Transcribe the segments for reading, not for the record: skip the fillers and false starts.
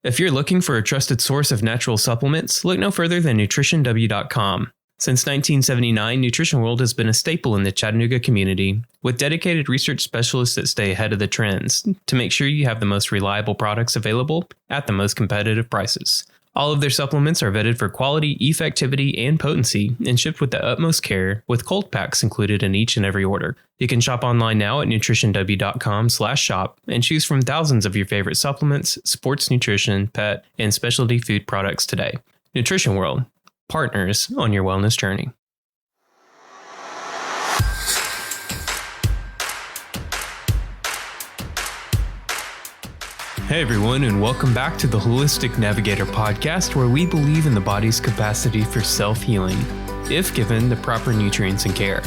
If you're looking for a trusted source of natural supplements, look no further than nutritionw.com. Since 1979, Nutrition World has been a staple in the Chattanooga community, with dedicated research specialists that stay ahead of the trends to make sure you have the most reliable products available at the most competitive prices. All of their supplements are vetted for quality, effectivity, and potency, and shipped with the utmost care, with cold packs included in each and every order. You can shop online now at nutritionw.com/shop and choose from thousands of your favorite supplements, sports nutrition, pet, and specialty food products today. Nutrition World, partners on your wellness journey. Hey everyone, and welcome back to the Holistic Navigator podcast, where we believe in the body's capacity for self-healing, if given the proper nutrients and care.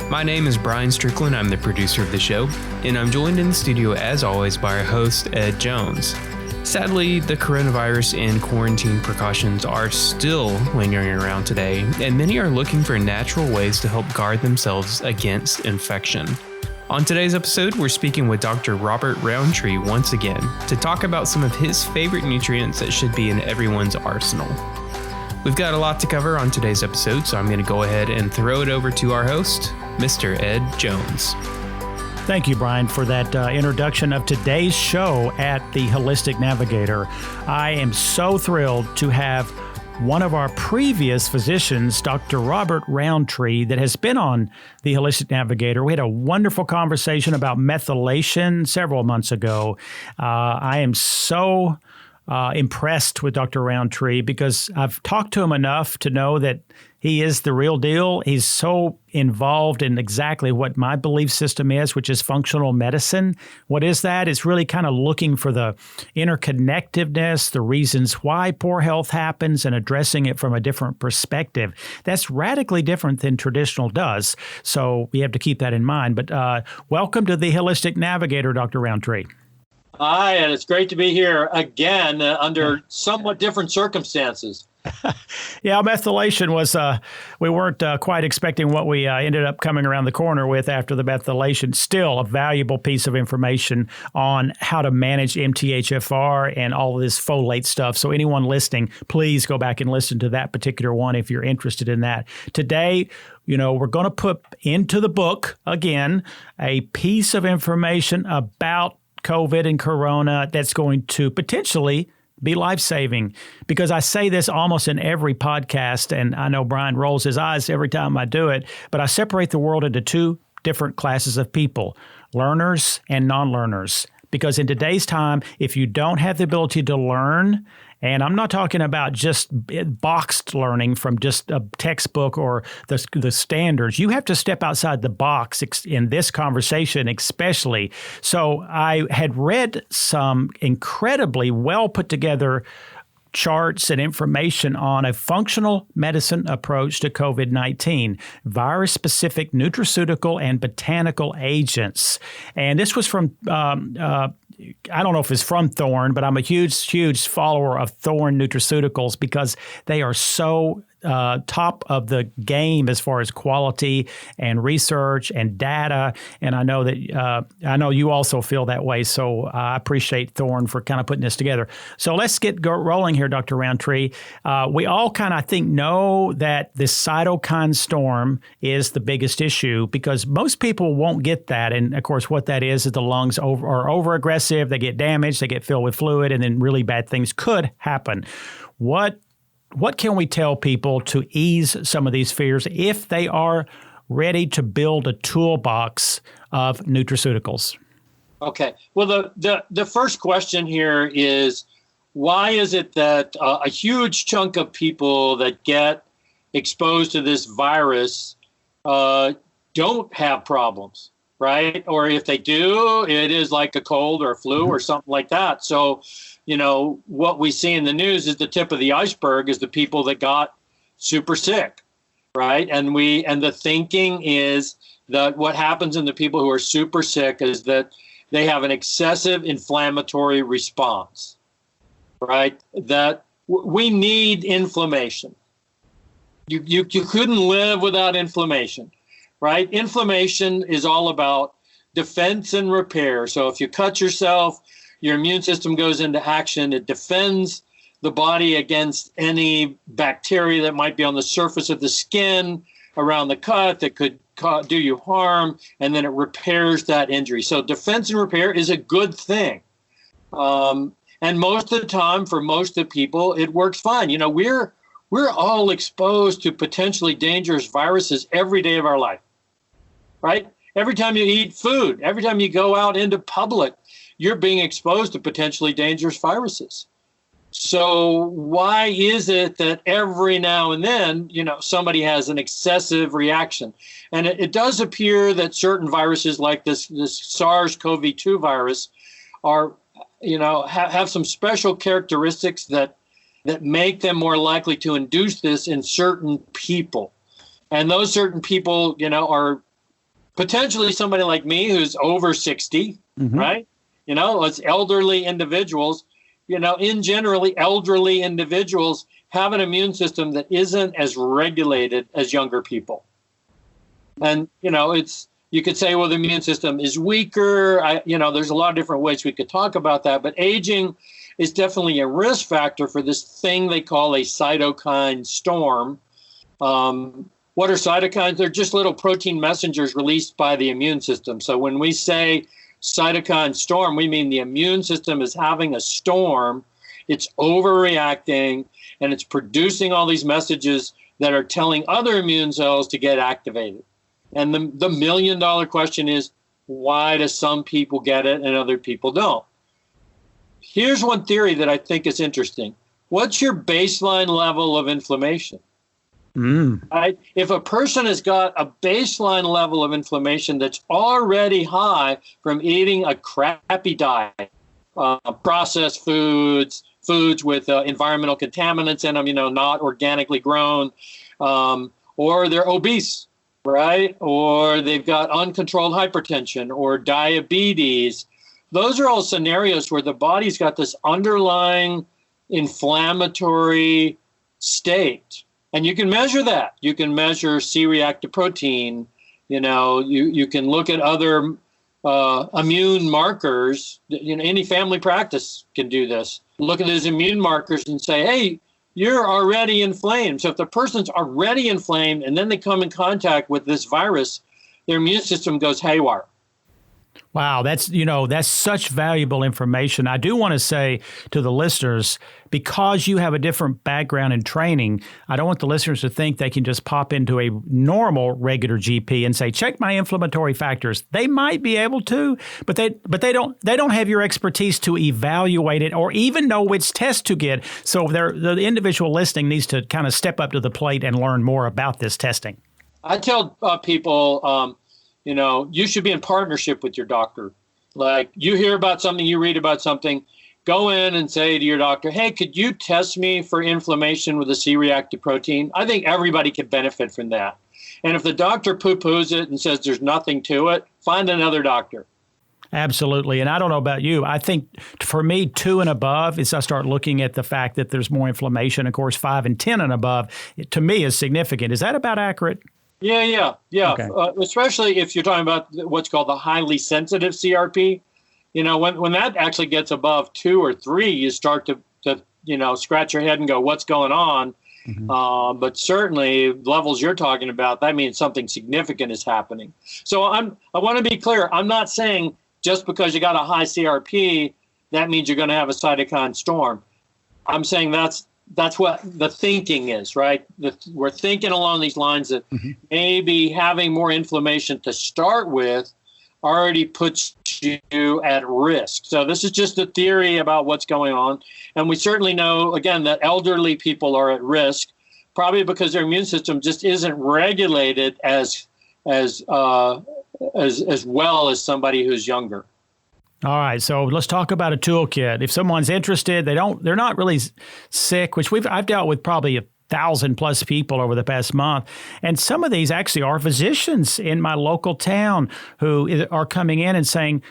My name is Brian Strickland, I'm the producer of the show, and I'm joined in the studio as always by our host, Ed Jones. Sadly, the coronavirus and quarantine precautions are still lingering around today, and many are looking for natural ways to help guard themselves against infection. On today's episode, we're speaking with Dr. Robert Rountree once again to talk about some of his favorite nutrients that should be in everyone's arsenal. We've got a lot to cover on today's episode, so I'm going to go ahead and throw it over to our host, Mr. Ed Jones. Thank you, Brian, for that introduction of today's show at the Holistic Navigator. I am so thrilled to have one of our previous physicians, Dr. Robert Rountree, that has been on the Holistic Navigator. We had a wonderful conversation about methylation several months ago. I am so impressed with Dr. Rountree because I've talked to him enough to know that he is the real deal. He's so involved in exactly what my belief system is, which is functional medicine. What is that? It's really kind of looking for the interconnectedness, the reasons why poor health happens, and addressing it from a different perspective. That's radically different than traditional does. So we have to keep that in mind. But welcome to the Holistic Navigator, Dr. Rountree. Hi, and it's great to be here again under somewhat different circumstances. Yeah, methylation was, we weren't quite expecting what we ended up coming around the corner with after the methylation. Still a valuable piece of information on how to manage MTHFR and all of this folate stuff. So anyone listening, please go back and listen to that particular one if you're interested in that. Today, we're going to put into the book, again, a piece of information about COVID and Corona that's going to potentially be life-saving, because I say this almost in every podcast, and I know Brian rolls his eyes every time I do it, but I separate the world into two different classes of people, learners and non-learners. Because in today's time, if you don't have the ability to learn, and I'm not talking about just boxed learning from just a textbook or the standards. You have to step outside the box in this conversation especially. So I had read some incredibly well put together charts and information on a functional medicine approach to COVID-19, virus-specific nutraceutical and botanical agents. And this was from, I don't know if it's from THORNE, but I'm a huge follower of THORNE nutraceuticals because they are so top of the game as far as quality and research and data. And I know that I know you also feel that way. So I appreciate THORNE for kind of putting this together. So let's get rolling here, Dr. Rountree. We all kind of, I think, know that the cytokine storm is the biggest issue because most people won't get that. And of course, what that is the lungs are over-aggressive, they get damaged, they get filled with fluid, and then really bad things could happen. What can we tell people to ease some of these fears if they are ready to build a toolbox of nutraceuticals? Okay. Well, the first question here is, why is it that a huge chunk of people that get exposed to this virus don't have problems, right? Or if they do, it is like a cold or a flu or something like that. So, what we see in the news is the tip of the iceberg is the people that got super sick, right? And the thinking is that what happens in the people who are super sick is that they have an excessive inflammatory response, right? That we need inflammation. You couldn't live without inflammation, right? Inflammation is all about defense and repair. So if you cut yourself, your immune system goes into action. It defends the body against any bacteria that might be on the surface of the skin, around the cut, that could do you harm, and then it repairs that injury. So defense and repair is a good thing. And most of the time, for most of the people, it works fine. You know, we're all exposed to potentially dangerous viruses every day of our life, right? Every time you eat food, every time you go out into public, you're being exposed to potentially dangerous viruses. So why is it that every now and then, you know, somebody has an excessive reaction? And it does appear that certain viruses like this SARS-CoV-2 virus are, you know, have some special characteristics that make them more likely to induce this in certain people. And those certain people, you know, are potentially somebody like me who's over 60, right? You know, it's elderly individuals. You know, in generally, elderly individuals have an immune system that isn't as regulated as younger people. And, you know, you could say, well, the immune system is weaker. You know, there's a lot of different ways we could talk about that. But aging is definitely a risk factor for this thing they call a cytokine storm. What are cytokines? They're just little protein messengers released by the immune system. So when we say cytokine storm, we mean the immune system is having a storm, it's overreacting, and it's producing all these messages that are telling other immune cells to get activated. And the million-dollar question is, why do some people get it and other people don't? Here's one theory that I think is interesting. What's your baseline level of inflammation? Right? If a person has got a baseline level of inflammation that's already high from eating a crappy diet, processed foods with environmental contaminants in them, you know, not organically grown, or they're obese, right? Or they've got uncontrolled hypertension or diabetes. Those are all scenarios where the body's got this underlying inflammatory state. And you can measure that. You can measure C-reactive protein. You know, you can look at other immune markers. You know, any family practice can do this. Look at those immune markers and say, hey, you're already inflamed. So if the person's already inflamed and then they come in contact with this virus, their immune system goes haywire. Wow, that's such valuable information. I do want to say to the listeners, because you have a different background and training, I don't want the listeners to think they can just pop into a normal regular GP and say, check my inflammatory factors. They might be able to, but they don't have your expertise to evaluate it or even know which test to get. So the individual listening needs to kind of step up to the plate and learn more about this testing. I tell people, you know, you should be in partnership with your doctor. Like, you hear about something, you read about something, go in and say to your doctor, hey, could you test me for inflammation with a C-reactive protein? I think everybody could benefit from that. And if the doctor poo-poos it and says there's nothing to it, find another doctor. Absolutely. And I don't know about you. I think for me, 2 and above is I start looking at the fact that there's more inflammation. Of course, 5 and 10 and above, to me, is significant. Is that about accurate? Yeah. Okay. Especially if you're talking about what's called the highly sensitive CRP. You know, when that actually gets above 2 or 3, you start to you know, scratch your head and go, what's going on? But certainly levels you're talking about, that means something significant is happening. So I want to be clear. I'm not saying just because you got a high CRP, that means you're going to have a cytokine storm. I'm saying that's what the thinking is, right? We're thinking along these lines that maybe having more inflammation to start with already puts you at risk. So this is just a theory about what's going on. And we certainly know, again, that elderly people are at risk, probably because their immune system just isn't regulated as well as somebody who's younger. All right, so let's talk about a toolkit. If someone's interested, they're not really sick, which I've dealt with probably 1,000 plus people over the past month, and some of these actually are physicians in my local town who are coming in and saying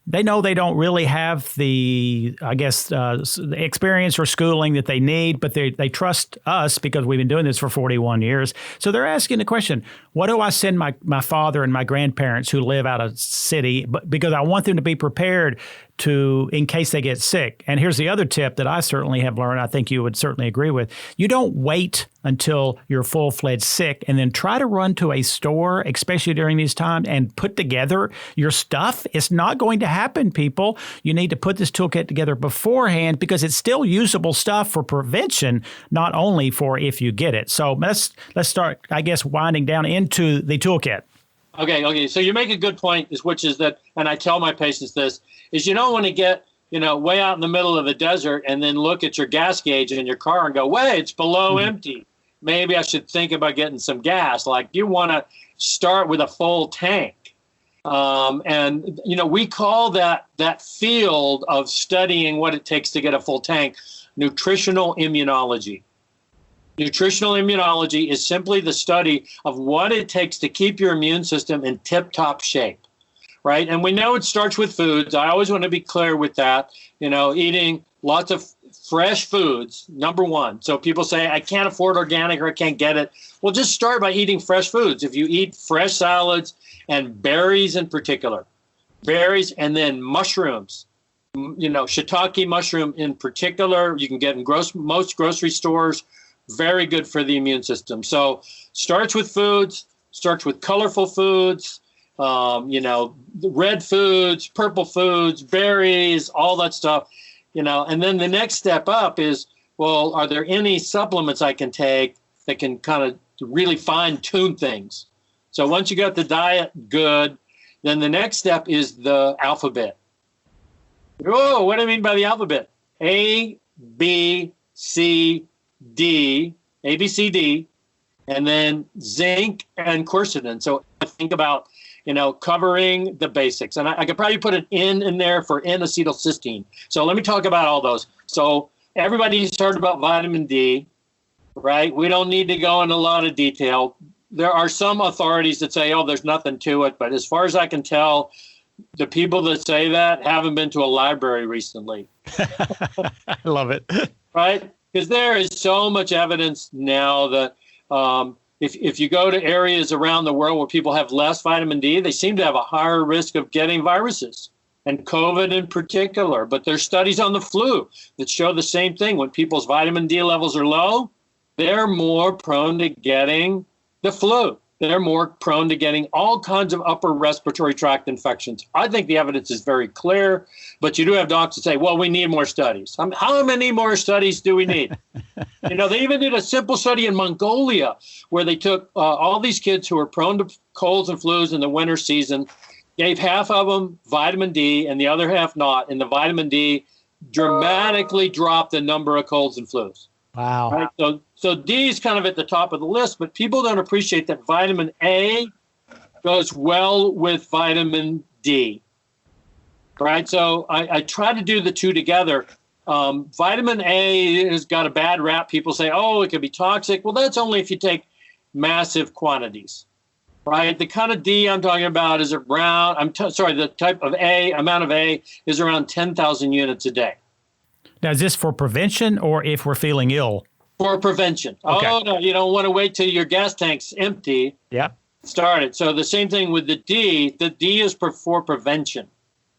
they know they don't really have the, the experience or schooling that they need, but they trust us because we've been doing this for 41 years. So they're asking the question, what do I send my father and my grandparents who live out of city? Because I want them to be prepared in case they get sick. And here's the other tip that I certainly have learned, I think you would certainly agree with. You don't wait until you're full-fledged sick and then try to run to a store, especially during these times, and put together your stuff. It's not going to happen, people. You need to put this toolkit together beforehand because it's still usable stuff for prevention, not only for if you get it. So let's start, I guess, winding down into the toolkit. Okay. So you make a good point, which is that, and I tell my patients this, is you don't want to get, way out in the middle of the desert and then look at your gas gauge in your car and go, wait, it's below empty. Maybe I should think about getting some gas. Like you want to start with a full tank. And we call that field of studying what it takes to get a full tank nutritional immunology. Nutritional immunology is simply the study of what it takes to keep your immune system in tip-top shape, right? And we know it starts with foods. I always want to be clear with that. Eating lots of fresh foods, number one. So people say, I can't afford organic or I can't get it. Well, just start by eating fresh foods. If you eat fresh salads and berries in particular, berries and then mushrooms, shiitake mushroom in particular, you can get in most grocery stores. Very good for the immune system. So starts with foods, starts with colorful foods, red foods, purple foods, berries, all that stuff, and then the next step up is, well, are there any supplements I can take that can kind of really fine tune things? So once you got the diet good, then the next step is the alphabet. Oh, what do I mean by the alphabet? A, B, C, D, A, B, C, D, and then zinc and quercetin. So I think about, covering the basics. And I could probably put an N in there for N-acetylcysteine. So let me talk about all those. So everybody's heard about vitamin D, right? We don't need to go into a lot of detail. There are some authorities that say, there's nothing to it. But as far as I can tell, the people that say that haven't been to a library recently. I love it. Right? Because there is so much evidence now that if you go to areas around the world where people have less vitamin D, they seem to have a higher risk of getting viruses, and COVID in particular. But there's studies on the flu that show the same thing. When people's vitamin D levels are low, they're more prone to getting the flu. They're more prone to getting all kinds of upper respiratory tract infections. I think the evidence is very clear, but you do have doctors that say, well, we need more studies. How many more studies do we need? They even did a simple study in Mongolia where they took all these kids who were prone to colds and flus in the winter season, gave half of them vitamin D and the other half not, and the vitamin D dramatically dropped the number of colds and flus. Wow. Right? So D is kind of at the top of the list, but people don't appreciate that vitamin A goes well with vitamin D. Right? So I try to do the two together. Vitamin A has got a bad rap. People say, it could be toxic. Well, that's only if you take massive quantities. Right? The kind of D I'm talking about is around, the type of amount of A is around 10,000 units a day. Now, is this for prevention or if we're feeling ill? For prevention. Okay. Oh, no, you don't want to wait till your gas tank's empty. Yeah. Start it. So the same thing with the D. The D is for prevention.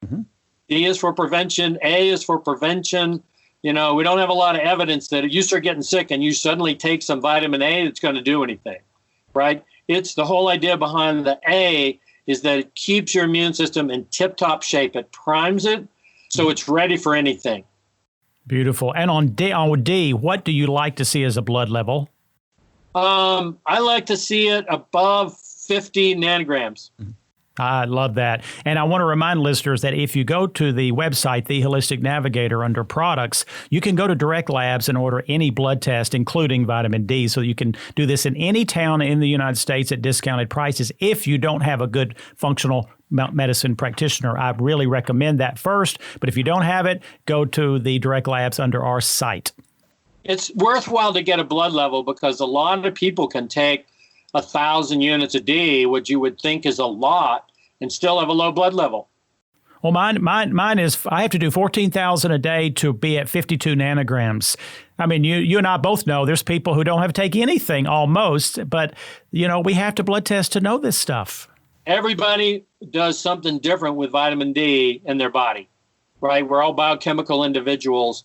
Mm-hmm. D is for prevention. A is for prevention. We don't have a lot of evidence that if you start getting sick and you suddenly take some vitamin A, it's going to do anything, right? It's the whole idea behind the A is that it keeps your immune system in tip-top shape. It primes it so it's ready for anything. Beautiful. And on D, what do you like to see as a blood level? I like to see it above 50 nanograms. I love that. And I want to remind listeners that if you go to the website, The Holistic Navigator, under products, you can go to Direct Labs and order any blood test, including vitamin D. So you can do this in any town in the United States at discounted prices if you don't have a good functional medicine practitioner. I really recommend that first. But if you don't have it, go to the Direct Labs under our site. It's worthwhile to get a blood level because a lot of people can take 1,000 units a D, which you would think is a lot, and still have a low blood level. Well, mine is, I have to do 14,000 a day to be at 52 nanograms. I mean, you and I both know there's people who don't have to take anything almost, but, we have to blood test to know this stuff. Everybody does something different with vitamin D in their body. right? We're all biochemical individuals.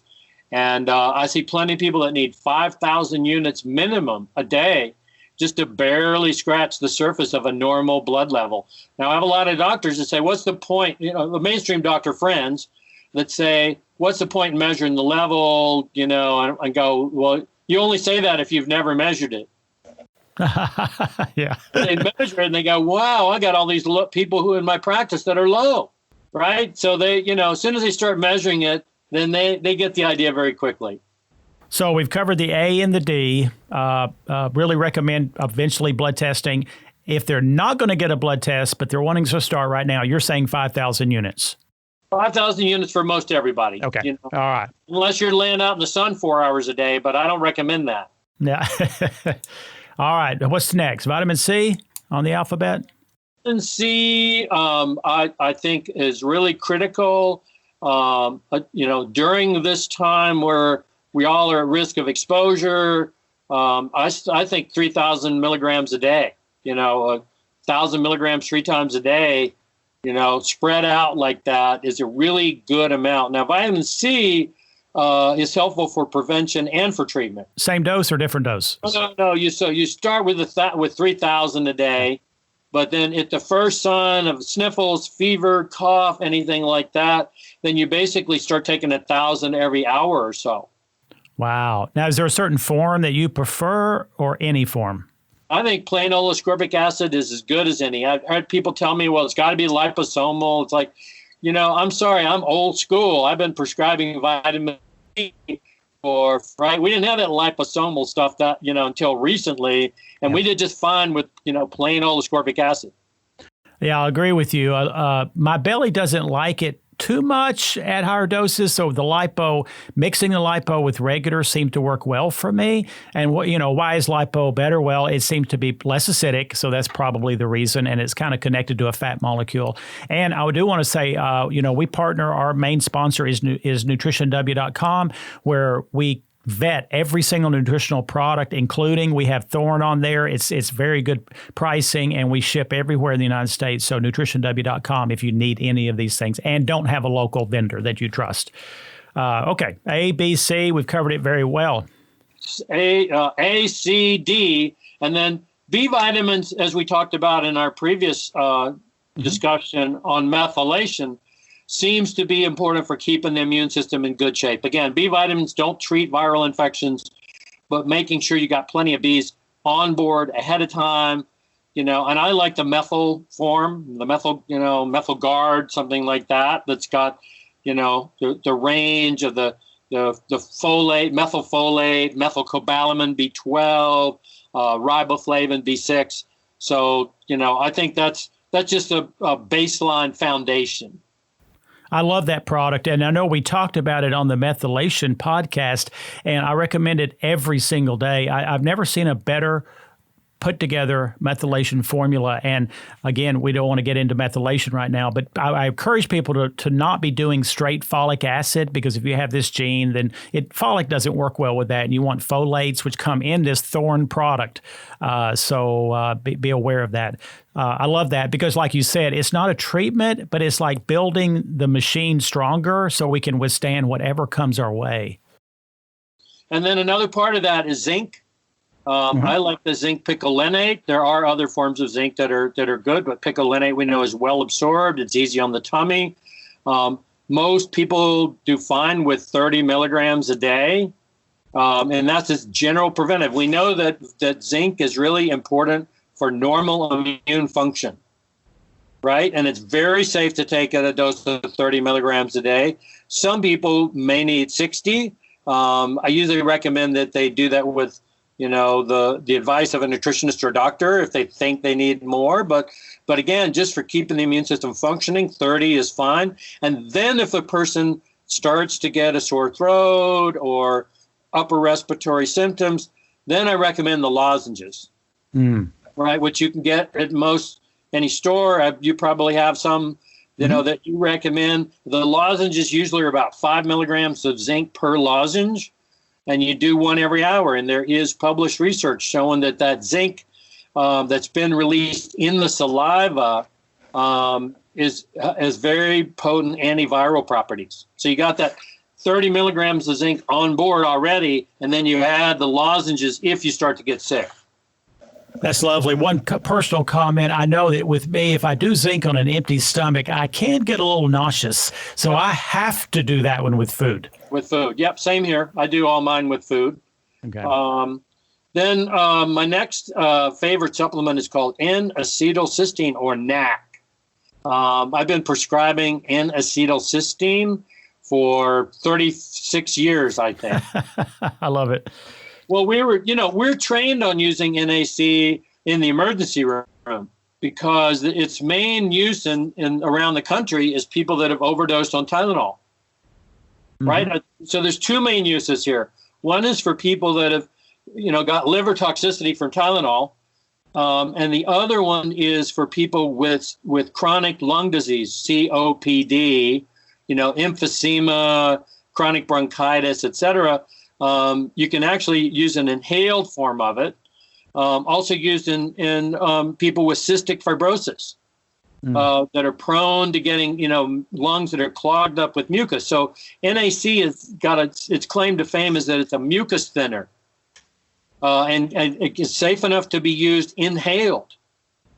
And I see plenty of people that need 5,000 units minimum a day just to barely scratch the surface of a normal blood level. Now, I have a lot of doctors that say, what's the point? You know, the mainstream doctor friends that say, what's the point in measuring the level? You know, and go, well, you only say that if you've never measured it. Yeah. They measure it and they go, wow, I got all these people who in my practice that are low, right? So they, you know, as soon as they start measuring it, then they get the idea very quickly. So we've covered the A and the D. Really recommend eventually blood testing. If they're not going to get a blood test, but they're wanting to start right now, you're saying 5,000 units. 5,000 units for most everybody. Okay. You know? All right. Unless you're laying out in the sun 4 hours a day, but I don't recommend that. Yeah. All right. What's next? Vitamin C on the alphabet? Vitamin C, I think, is really critical. You know, during this time where we all are at risk of exposure, I think 3,000 milligrams a day, you know, 1,000 milligrams 3 times a day, you know, spread out like that is a really good amount. Now, vitamin C is helpful for prevention and for treatment. Same dose or different dose? No. You start with 3,000 a day, but then at the first sign of sniffles, fever, cough, anything like that, then you basically start taking 1,000 every hour or so. Wow. Now, is there a certain form that you prefer or any form? I think plain old ascorbic acid is as good as any. I've heard people tell me, well, it's got to be liposomal. It's like, you know, I'm sorry, I'm old school. I've been prescribing vitamin C right? We didn't have that liposomal stuff that, you know, until recently. And we did just fine with, you know, plain old ascorbic acid. Yeah, I'll agree with you. My belly doesn't like it too much at higher doses, so mixing the lipo with regular seemed to work well for me. And why is lipo better? Well, it seems to be less acidic, so that's probably the reason, and it's kind of connected to a fat molecule. And I do want to say, we partner. Our main sponsor is nutritionw.com, where we vet every single nutritional product, including we have THORNE on there. It's very good pricing, and we ship everywhere in the United States. So nutritionw.com if you need any of these things and don't have a local vendor that you trust. Okay, A, B, C, we've covered it very well. A, C, D, and then B vitamins, as we talked about in our previous discussion on methylation, seems to be important for keeping the immune system in good shape. Again, B vitamins don't treat viral infections, but making sure you got plenty of Bs on board ahead of time, and I like the methyl form, the methyl guard, something like that, that's got, the range of the folate, methylfolate, methylcobalamin, B12, riboflavin, B6. So, I think that's just a baseline foundation. I love that product, and I know we talked about it on the methylation podcast, and I recommend it every single day. I've never seen a better put together methylation formula. And again, we don't want to get into methylation right now, but I encourage people to not be doing straight folic acid, because if you have this gene, then folic doesn't work well with that. And you want folates, which come in this THORNE product. So be aware of that. I love that because, like you said, it's not a treatment, but it's like building the machine stronger so we can withstand whatever comes our way. And then another part of that is zinc. I like the zinc picolinate. There are other forms of zinc that are good, but picolinate we know is well absorbed. It's easy on the tummy. Most people do fine with 30 milligrams a day, and that's just general preventive. We know that zinc is really important for normal immune function, right? And it's very safe to take at a dose of 30 milligrams a day. Some people may need 60. I usually recommend that they do that with the advice of a nutritionist or doctor if they think they need more. But again, just for keeping the immune system functioning, 30 is fine. And then if a person starts to get a sore throat or upper respiratory symptoms, then I recommend the lozenges, right, which you can get at most any store. You probably have some, that you recommend. The lozenges usually are about 5 milligrams of zinc per lozenge. And you do one every hour. And there is published research showing that zinc that's been released in the saliva has very potent antiviral properties. So you got that 30 milligrams of zinc on board already, and then you add the lozenges if you start to get sick. That's lovely. One personal comment. I know that with me, if I do zinc on an empty stomach, I can get a little nauseous. So I have to do that one with food. With food. Yep, same here. I do all mine with food. Okay. Then my next favorite supplement is called N-acetylcysteine, or NAC. I've been prescribing N-acetylcysteine for 36 years, I think. I love it. Well, we're trained on using NAC in the emergency room because its main use in around the country is people that have overdosed on Tylenol. Mm-hmm. Right? So there's two main uses here. One is for people that have, got liver toxicity from Tylenol. And the other one is for people with chronic lung disease, COPD, emphysema, chronic bronchitis, etc. You can actually use an inhaled form of it, also used in people with cystic fibrosis that are prone to getting, lungs that are clogged up with mucus. So NAC has got its claim to fame is that it's a mucus thinner, and it's safe enough to be used inhaled.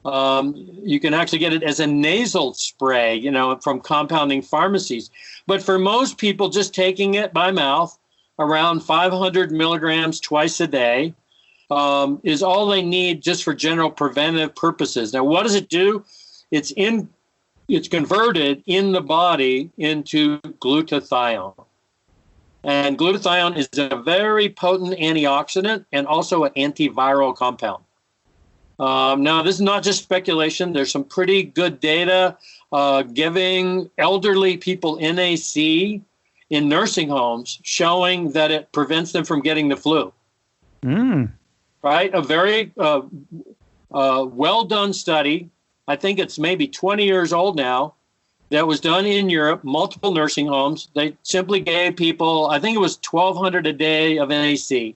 You can actually get it as a nasal spray, from compounding pharmacies. But for most people, just taking it by mouth, around 500 milligrams twice a day, is all they need just for general preventive purposes. Now, what does it do? It's converted in the body into glutathione. And glutathione is a very potent antioxidant and also an antiviral compound. Now, this is not just speculation. There's some pretty good data giving elderly people NAC in nursing homes, showing that it prevents them from getting the flu. Right? A very well-done study. I think it's maybe 20 years old now, that was done in Europe, multiple nursing homes. They simply gave people, I think it was 1,200 a day of NAC,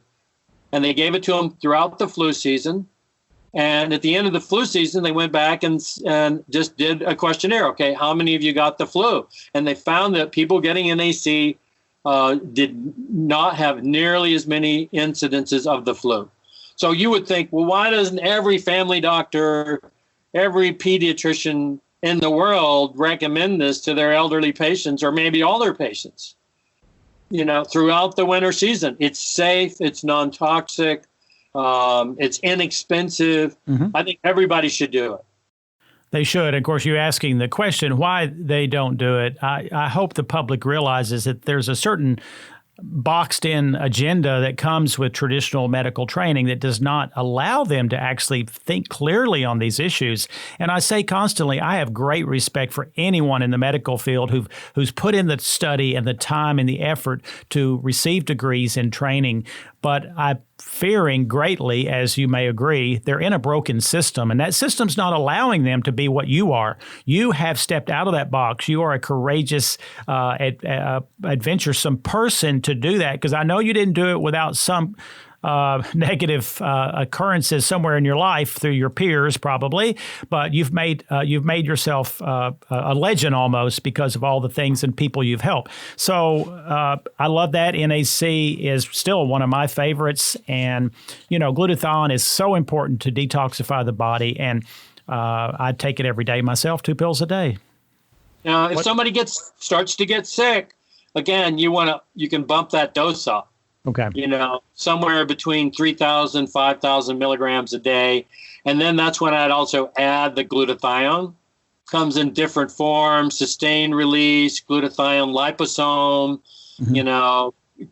and they gave it to them throughout the flu season. And at the end of the flu season, they went back and just did a questionnaire. Okay, how many of you got the flu? And they found that people getting NAC did not have nearly as many incidences of the flu. So you would think, well, why doesn't every family doctor, every pediatrician in the world recommend this to their elderly patients, or maybe all their patients, throughout the winter season? It's safe, it's non-toxic, it's inexpensive. I think everybody should do it. They should. Of course, you're asking the question why they don't do it. I hope the public realizes that there's a certain boxed-in agenda that comes with traditional medical training that does not allow them to actually think clearly on these issues. And I say constantly, I have great respect for anyone in the medical field who's put in the study and the time and the effort to receive degrees in training. But I'm fearing greatly, as you may agree, they're in a broken system, and that system's not allowing them to be what you are. You have stepped out of that box. You are a courageous, adventuresome person to do that, because I know you didn't do it without some negative occurrences somewhere in your life through your peers, probably. But you've made yourself a legend almost because of all the things and people you've helped. So I love that. NAC is still one of my favorites, and glutathione is so important to detoxify the body, and I take it every day myself, 2 pills a day. Now, if somebody starts to get sick, again, you can bump that dose up. Okay. Somewhere between 3,000, 5,000 milligrams a day. And then that's when I'd also add the glutathione. Comes in different forms, sustained release, glutathione liposome,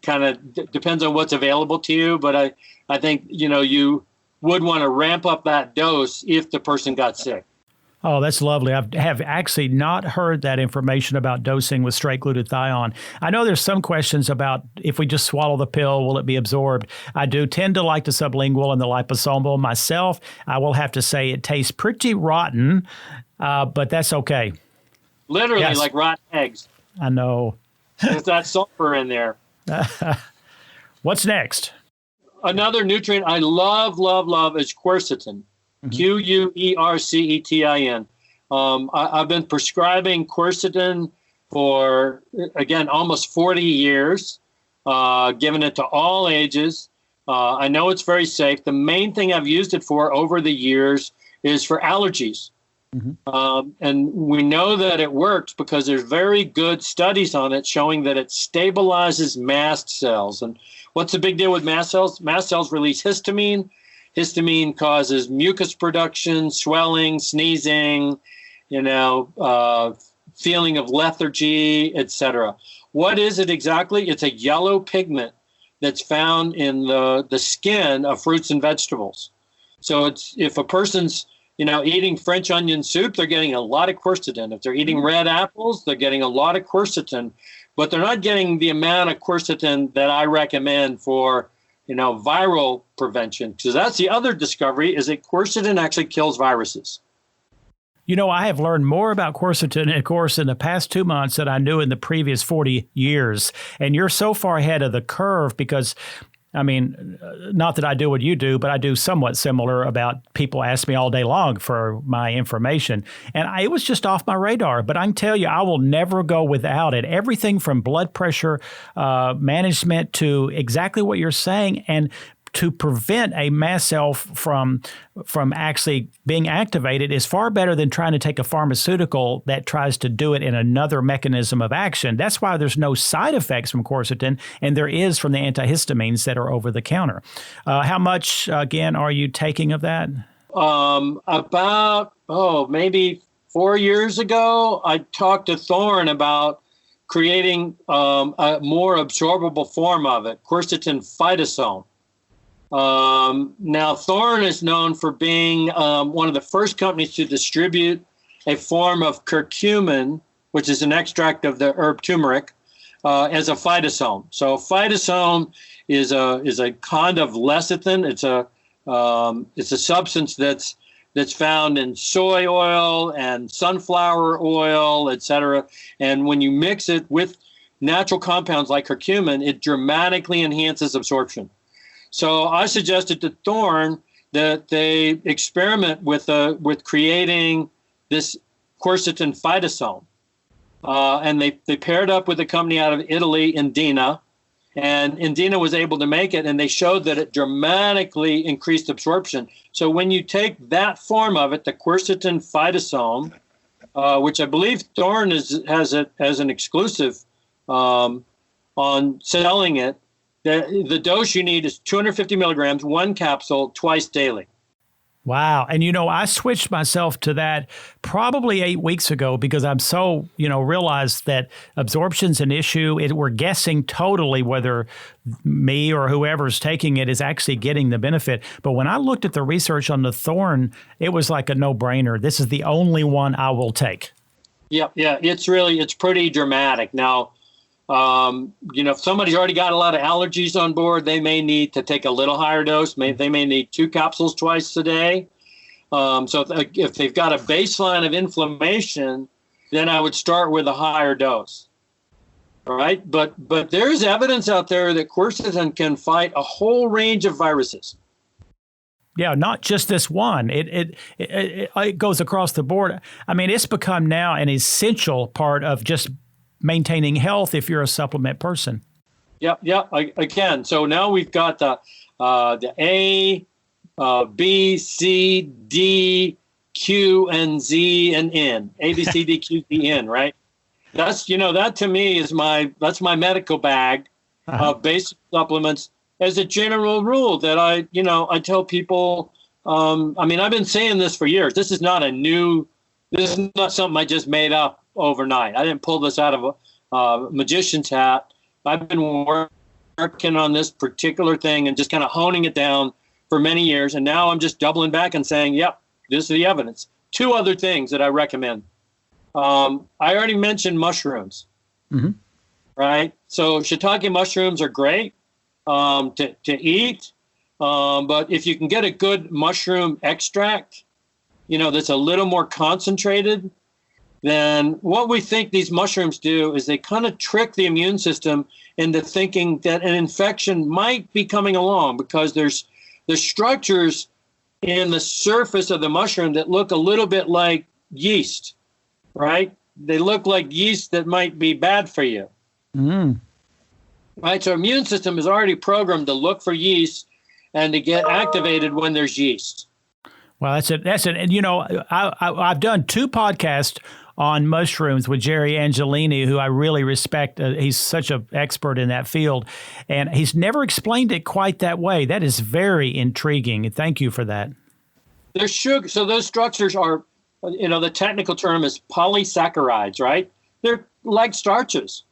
kind of depends on what's available to you. But I think, you would want to ramp up that dose if the person got sick. Oh, that's lovely. I have actually not heard that information about dosing with straight glutathione. I know there's some questions about if we just swallow the pill, will it be absorbed? I do tend to like the sublingual and the liposomal myself. I will have to say it tastes pretty rotten, but that's okay. Literally like rotten eggs. I know. There's that sulfur in there. What's next? Another nutrient I love is quercetin. Quercetin. I've been prescribing quercetin for, again, almost 40 years, giving it to all ages. I know it's very safe. The main thing I've used it for over the years is for allergies. And we know that it works because there's very good studies on it showing that it stabilizes mast cells. And what's the big deal with mast cells? Mast cells release histamine. Histamine causes mucus production, swelling, sneezing, feeling of lethargy, etc. What is it exactly? It's a yellow pigment that's found in the skin of fruits and vegetables. So if a person's eating French onion soup, they're getting a lot of quercetin. If they're eating red apples, they're getting a lot of quercetin, but they're not getting the amount of quercetin that I recommend for, viral prevention. So that's the other discovery, is that quercetin actually kills viruses. I have learned more about quercetin, of course, in the past 2 months than I knew in the previous 40 years. And you're so far ahead of the curve because, not that I do what you do, but I do somewhat similar about people ask me all day long for my information. And it was just off my radar. But I can tell you, I will never go without it. Everything from blood pressure management to exactly what you're saying. And to prevent a mast cell from actually being activated is far better than trying to take a pharmaceutical that tries to do it in another mechanism of action. That's why there's no side effects from quercetin, and there is from the antihistamines that are over the counter. How much, again, are you taking of that? Maybe 4 years ago, I talked to THORNE about creating a more absorbable form of it, quercetin phytosome. Now, THORNE is known for being one of the first companies to distribute a form of curcumin, which is an extract of the herb turmeric, as a phytosome. So phytosome is a kind of lecithin. It's a substance that's found in soy oil and sunflower oil, etc. And when you mix it with natural compounds like curcumin, it dramatically enhances absorption. So I suggested to THORNE that they experiment with creating this quercetin phytosome. And they paired up with a company out of Italy, Indena, and Indena was able to make it, and they showed that it dramatically increased absorption. So when you take that form of it, the quercetin phytosome, which I believe THORNE has it as an exclusive on selling it, the dose you need is 250 milligrams, one capsule, twice daily. Wow. And, I switched myself to that probably 8 weeks ago because I'm so, realized that absorption's an issue. We're guessing totally whether me or whoever's taking it is actually getting the benefit. But when I looked at the research on the THORNE, it was like a no-brainer. This is the only one I will take. Yeah. It's pretty dramatic. Now, if somebody's already got a lot of allergies on board, they may need to take a little higher dose. They may need 2 capsules twice a day. So if they've got a baseline of inflammation, then I would start with a higher dose. All right. But there's evidence out there that quercetin can fight a whole range of viruses. Yeah, not just this one. It goes across the board. It's become now an essential part of just maintaining health if you're a supplement person. Again, so now we've got the A, B, C, D, Q, and Z, and N. A, B, C, D, Q, Z, N, right? That's, that to me is my medical bag of basic supplements as a general rule that I tell people, I've been saying this for years. This is not something I just made up overnight. I didn't pull this out of a magician's hat. I've been working on this particular thing and just kind of honing it down for many years. And now I'm just doubling back and saying, yep, this is the evidence. 2 other things that I recommend. I already mentioned mushrooms, right? So shiitake mushrooms are great to eat. But if you can get a good mushroom extract, that's a little more concentrated, then what we think these mushrooms do is they kind of trick the immune system into thinking that an infection might be coming along because there's structures in the surface of the mushroom that look a little bit like yeast, right? They look like yeast that might be bad for you. Right? So our immune system is already programmed to look for yeast and to get activated when there's yeast. Well, that's it. And, you know, I've done 2 podcasts on mushrooms with Jerry Angelini, who I really respect. He's such an expert in that field, and he's never explained it quite that way. That is very intriguing. Thank you for that. There's sugar. So those structures are, you know, the technical term is polysaccharides, right? They're like starches,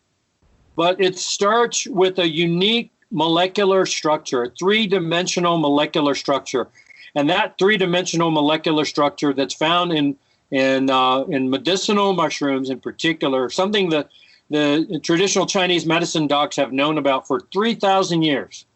but it's starch with a unique molecular structure, a 3-dimensional molecular structure. And that 3-dimensional molecular structure that's found in medicinal mushrooms in particular, something that the traditional Chinese medicine docs have known about for 3,000 years,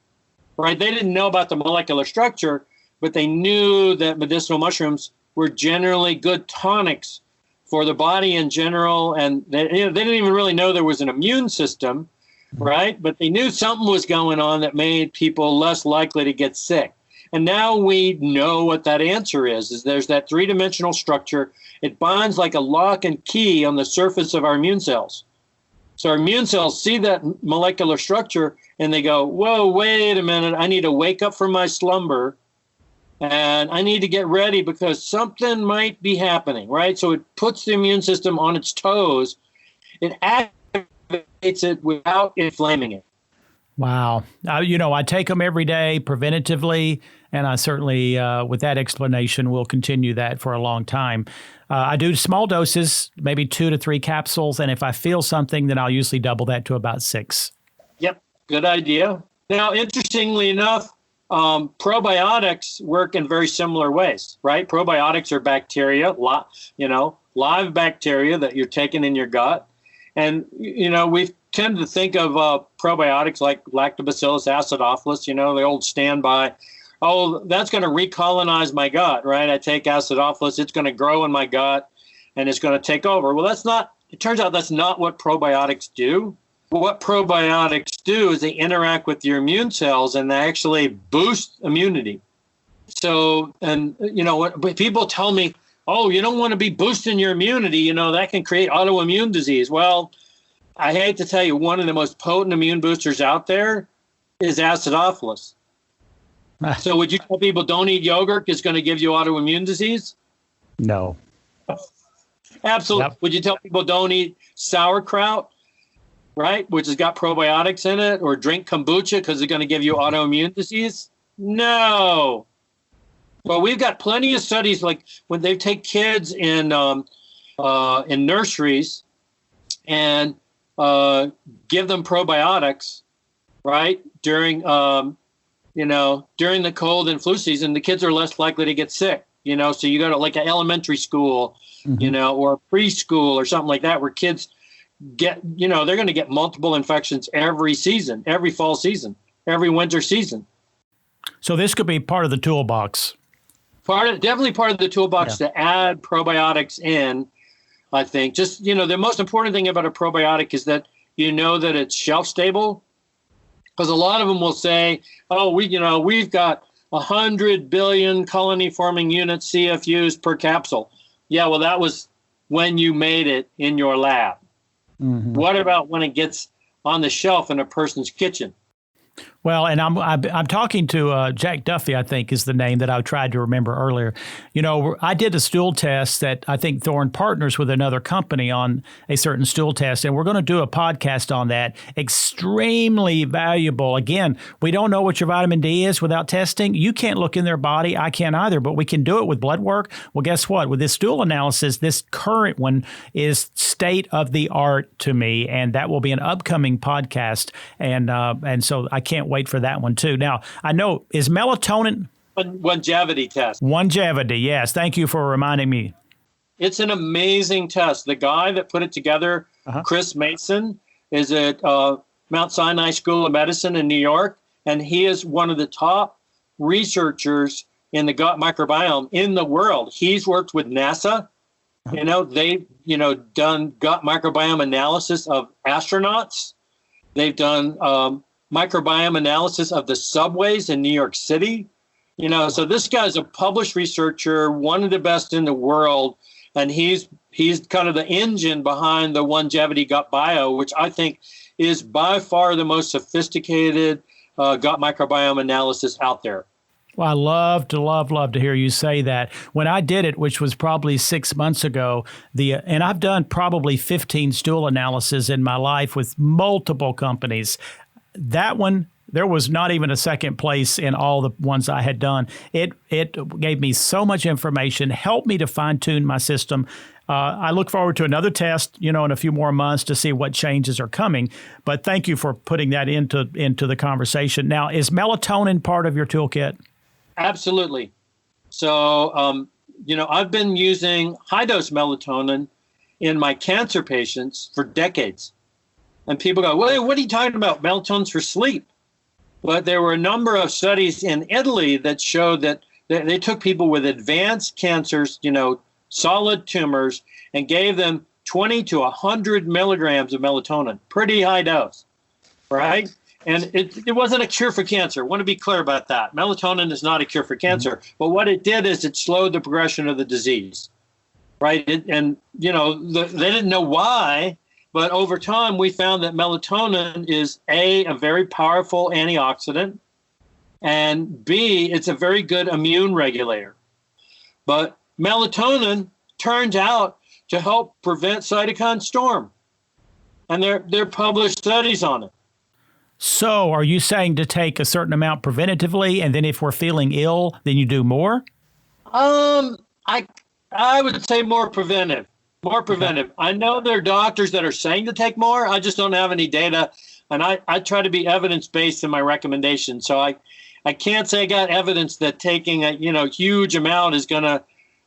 right? They didn't know about the molecular structure, but they knew that medicinal mushrooms were generally good tonics for the body in general. And they didn't even really know there was an immune system, right? But they knew something was going on that made people less likely to get sick. And now we know what that answer is there's that 3-dimensional structure. It binds like a lock and key on the surface of our immune cells. So our immune cells see that molecular structure and they go, whoa, wait a minute. I need to wake up from my slumber and I need to get ready because something might be happening, right? So it puts the immune system on its toes. It activates it without inflaming it. Wow. You know, I take them every day preventatively, and I certainly, with that explanation, will continue that for a long time. I do small doses, maybe 2 to 3 capsules, and if I feel something, then I'll usually double that to about 6. Yep, good idea. Now, interestingly enough, probiotics work in very similar ways, right? Probiotics are bacteria, live bacteria that you're taking in your gut. And, you know, we've tend to think of probiotics like Lactobacillus acidophilus, you know, the old standby. Oh, that's going to recolonize my gut, right? I take acidophilus, it's going to grow in my gut, and it's going to take over. Well, it turns out that's not what probiotics do. What probiotics do is they interact with your immune cells and they actually boost immunity. So, and, you know, what people tell me, oh, you don't want to be boosting your immunity, you know, that can create autoimmune disease. Well, I hate to tell you, one of the most potent immune boosters out there is acidophilus. So would you tell people don't eat yogurt because it's going to give you autoimmune disease? No. Absolutely. Yep. Would you tell people don't eat sauerkraut, right, which has got probiotics in it, or drink kombucha because it's going to give you autoimmune disease? No. Well, we've got plenty of studies like when they take kids in nurseries and give them probiotics, right? During the cold and flu season, the kids are less likely to get sick, you know, so you go to like an elementary school, you know, or preschool or something like that, where kids get, you know, they're going to get multiple infections every season, every fall season, every winter season. So this could be part of the toolbox. Definitely part of the toolbox to add probiotics in. I think just, you know, the most important thing about a probiotic is that you know that it's shelf stable, because a lot of them will say, oh, we've got 100 billion colony forming units CFUs per capsule. Yeah, well, that was when you made it in your lab. What about when it gets on the shelf in a person's kitchen? Well, and I'm talking to Jack Duffy, I think is the name that I tried to remember earlier. You know, I did a stool test that I think THORNE partners with another company on a certain stool test, and we're going to do a podcast on that. Extremely valuable. Again, we don't know what your vitamin D is without testing. You can't look in their body. I can't either, but we can do it with blood work. Well, guess what? With this stool analysis, this current one is state of the art to me, and that will be an upcoming podcast. And so I can't wait for that one too. Now, I know, is melatonin? Longevity test. Longevity, yes. Thank you for reminding me. It's an amazing test. The guy that put it together, Chris Mason, is at Mount Sinai School of Medicine in New York, and he is one of the top researchers in the gut microbiome in the world. He's worked with NASA. You know, they've, done gut microbiome analysis of astronauts. They've done microbiome analysis of the subways in New York City. You know, so this guy's a published researcher, one of the best in the world, and he's kind of the engine behind the Longevity Gut Bio, which I think is by far the most sophisticated gut microbiome analysis out there. Well, I love to hear you say that. When I did it, which was probably 6 months ago, and I've done probably 15 stool analysis in my life with multiple companies. That one, there was not even a second place in all the ones I had done. It gave me so much information, helped me to fine tune my system. I look forward to another test, in a few more months to see what changes are coming. But thank you for putting that into the conversation. Now, is melatonin part of your toolkit? Absolutely. So, I've been using high-dose melatonin in my cancer patients for decades. And people go, well, what are you talking about? Melatonin's for sleep. But there were a number of studies in Italy that showed that they took people with advanced cancers, solid tumors, and gave them 20 to 100 milligrams of melatonin, pretty high dose, right? And it wasn't a cure for cancer. I want to be clear about that. Melatonin is not a cure for cancer. But what it did is it slowed the progression of the disease, right? They didn't know why, but over time we found that melatonin is a very powerful antioxidant, and B, it's a very good immune regulator. But melatonin turns out to help prevent cytokine storm. And there are published studies on it. So are you saying to take a certain amount preventatively, and then if we're feeling ill, then you do more? I would say more preventive. More preventive. Okay. I know there are doctors that are saying to take more. I just don't have any data. And I try to be evidence-based in my recommendations. So I can't say I got evidence that taking a huge amount is going to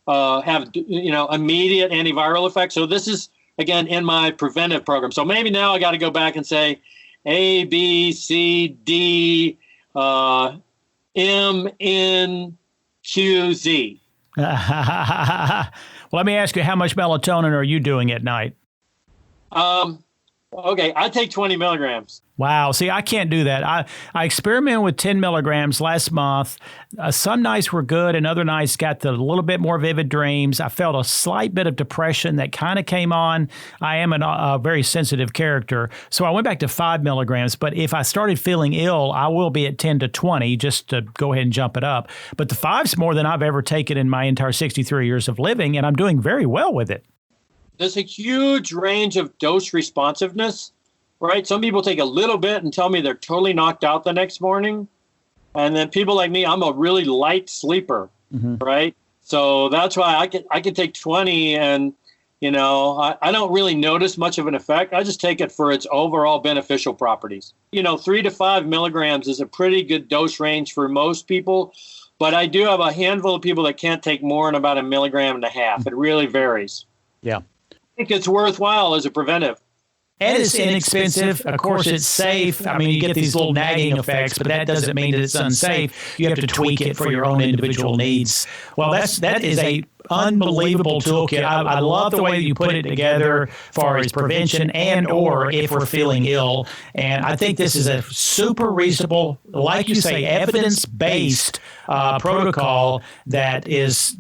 have immediate antiviral effects. So this is, again, in my preventive program. So maybe now I got to go back and say A, B, C, D, M, N, Q, Z. Well, let me ask you, how much melatonin are you doing at night? Okay, I take 20 milligrams. Wow. See, I can't do that. I experimented with 10 milligrams last month. Some nights were good and other nights got the little bit more vivid dreams. I felt a slight bit of depression that kind of came on. I am a very sensitive character. So I went back to 5 milligrams. But if I started feeling ill, I will be at 10 to 20 just to go ahead and jump it up. But the 5's more than I've ever taken in my entire 63 years of living, and I'm doing very well with it. There's a huge range of dose responsiveness, right? Some people take a little bit and tell me they're totally knocked out the next morning. And then people like me, I'm a really light sleeper, right? So that's why I can take 20 and, I don't really notice much of an effect. I just take it for its overall beneficial properties. 3 to 5 milligrams is a pretty good dose range for most people. But I do have a handful of people that can't take more than about 1.5 milligrams. It really varies. Yeah. I think it's worthwhile as a preventive. And it's inexpensive. Of course, it's safe. I mean, you get these little nagging effects, but that doesn't mean that it's unsafe. You have to tweak it for your own individual needs. Well, that is a unbelievable toolkit. I love the way you put it together as far as prevention and or if we're feeling ill. And I think this is a super reasonable, like you say, evidence-based protocol that is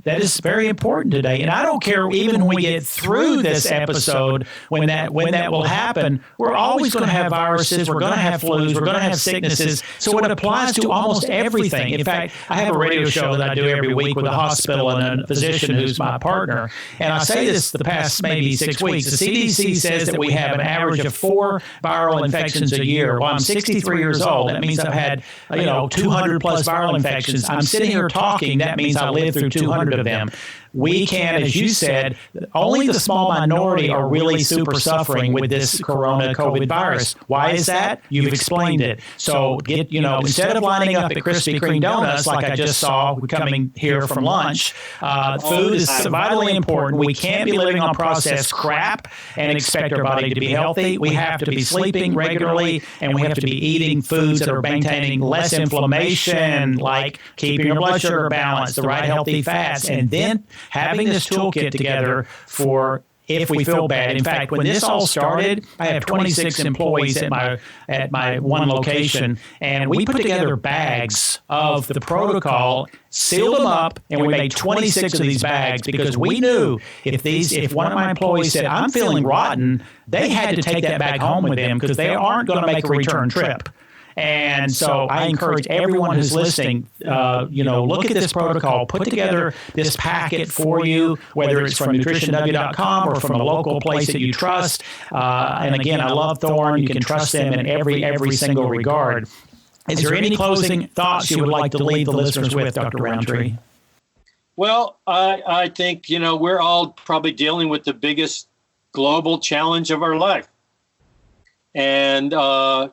very important today. And I don't care even when we get through this episode, when that will happen, we're always going to have viruses, we're going to have flus, we're going to have sicknesses. So it applies to almost everything. In fact, I have a radio show that I do every week with a hospital and a physician who's my partner. And I say this the past maybe 6 weeks. The CDC says that we have an average of 4 viral infections a year. Well, I'm 63 years old. That means I've had 200 plus viral infections. I'm sitting here talking. That means I lived through 200 of them. We can, as you said, only the small minority are really super suffering with this corona COVID virus. Why is that? You've explained it. So instead of lining up at Krispy Kreme donuts like I just saw coming here from lunch, food is vitally important. We can't be living on processed crap and expect our body to be healthy. We have to be sleeping regularly, and we have to be eating foods that are maintaining less inflammation, like keeping your blood sugar balanced, the right healthy fats, and then having this toolkit together for if we feel bad. In fact, when this all started, I have 26 employees at my one location, and we put together bags of the protocol, sealed them up, and we made 26 of these bags because we knew if one of my employees said, "I'm feeling rotten," they had to take that bag home with them because they aren't going to make a return trip. And so I encourage everyone who's listening, look at this protocol, put together this packet for you, whether it's from nutritionw.com or from a local place that you trust. And again, I love Thorne. You can trust them in every single regard. Is there any closing thoughts you would like to leave the listeners with, Dr. Rountree? Well, I think, we're all probably dealing with the biggest global challenge of our life. And, I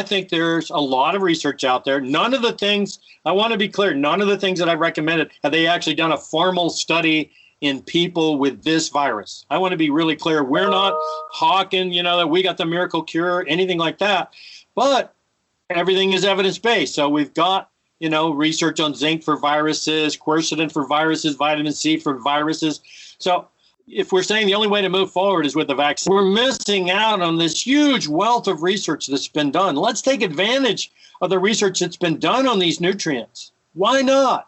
think there's a lot of research out there. None of the things, I want to be clear, none of the things that I've recommended, have they actually done a formal study in people with this virus. I want to be really clear. We're not hawking, that we got the miracle cure, anything like that. But everything is evidence-based. So we've got, research on zinc for viruses, quercetin for viruses, vitamin C for viruses. So if we're saying the only way to move forward is with the vaccine, we're missing out on this huge wealth of research that's been done. Let's take advantage of the research that's been done on these nutrients. Why not?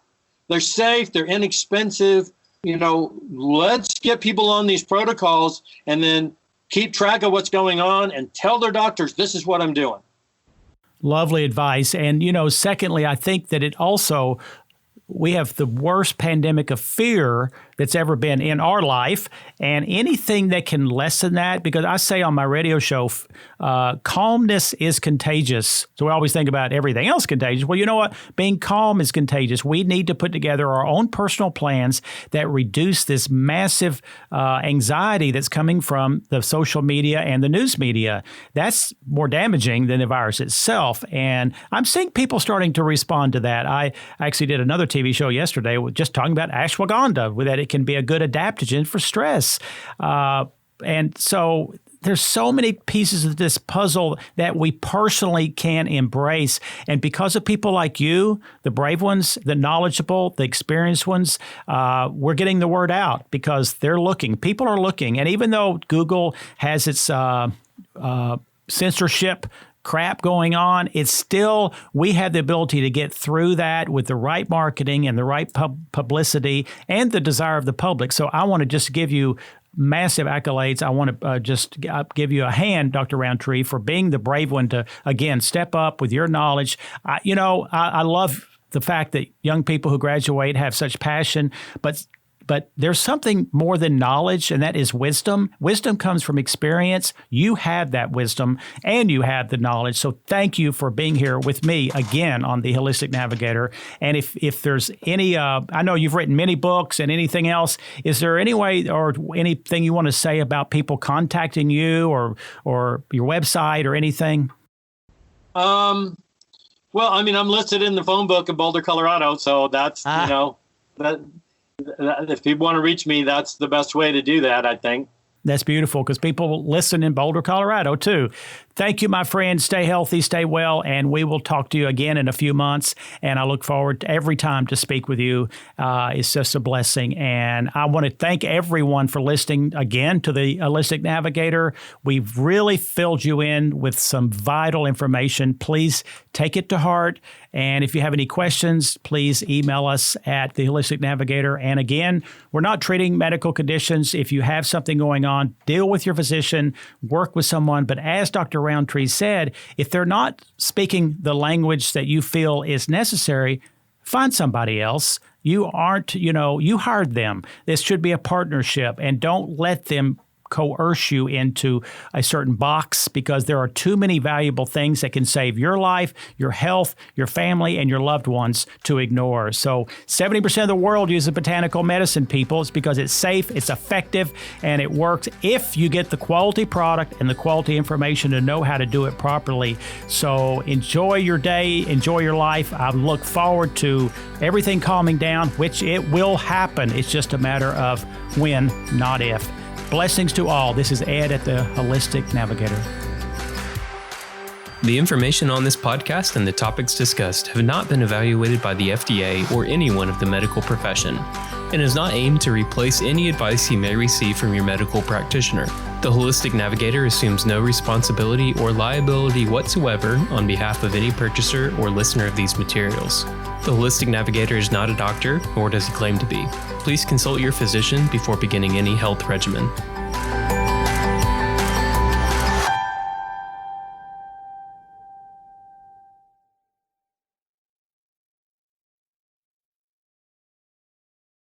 They're safe, they're inexpensive. Let's get people on these protocols and then keep track of what's going on and tell their doctors, this is what I'm doing. Lovely advice. And, secondly, I think that it also, we have the worst pandemic of fear that's ever been in our life, and anything that can lessen that, because I say on my radio show, calmness is contagious. So we always think about everything else contagious. Well, you know what? Being calm is contagious. We need to put together our own personal plans that reduce this massive anxiety that's coming from the social media and the news media. That's more damaging than the virus itself. And I'm seeing people starting to respond to that. I actually did another TV show yesterday just talking about ashwagandha, with that it can be a good adaptogen for stress. And so there's so many pieces of this puzzle that we personally can embrace. And because of people like you, the brave ones, the knowledgeable, the experienced ones, we're getting the word out because they're looking. People are looking. And even though Google has its censorship crap going on, it's still, we have the ability to get through that with the right marketing and the right publicity and the desire of the public. So I want to just give you massive accolades. I want to just give you a hand, Dr. Rountree, for being the brave one to, again, step up with your knowledge. I love the fact that young people who graduate have such passion, but there's something more than knowledge, and that is wisdom. Wisdom comes from experience. You have that wisdom, and you have the knowledge. So thank you for being here with me again on the Holistic Navigator. And if there's any, I know you've written many books and anything else, is there any way or anything you want to say about people contacting you or your website or anything? Well, I'm listed in the phone book of Boulder, Colorado. So that's, if people want to reach me, that's the best way to do that, I think. That's beautiful because people listen in Boulder, Colorado, too. Thank you, my friend. Stay healthy, stay well, and we will talk to you again in a few months. And I look forward to every time to speak with you. It's just a blessing. And I want to thank everyone for listening again to the Holistic Navigator. We've really filled you in with some vital information. Please take it to heart. And if you have any questions, please email us at the Holistic Navigator. And again, we're not treating medical conditions. If you have something going on, deal with your physician, work with someone. But as Dr. Rountree said, if they're not speaking the language that you feel is necessary, find somebody else. You aren't, you hired them. This should be a partnership, and don't let them coerce you into a certain box, because there are too many valuable things that can save your life, your health, your family, and your loved ones to ignore. So 70% of the world uses botanical medicine, people. It's because it's safe, it's effective, and it works if you get the quality product and the quality information to know how to do it properly. So enjoy your day, enjoy your life. I look forward to everything calming down, which it will happen. It's just a matter of when, not if. Blessings to all. This is Ed at the Holistic Navigator. The information on this podcast and the topics discussed have not been evaluated by the FDA or anyone of the medical profession, and is not aimed to replace any advice you may receive from your medical practitioner. The Holistic Navigator assumes no responsibility or liability whatsoever on behalf of any purchaser or listener of these materials. The Holistic Navigator is not a doctor, nor does he claim to be. Please consult your physician before beginning any health regimen.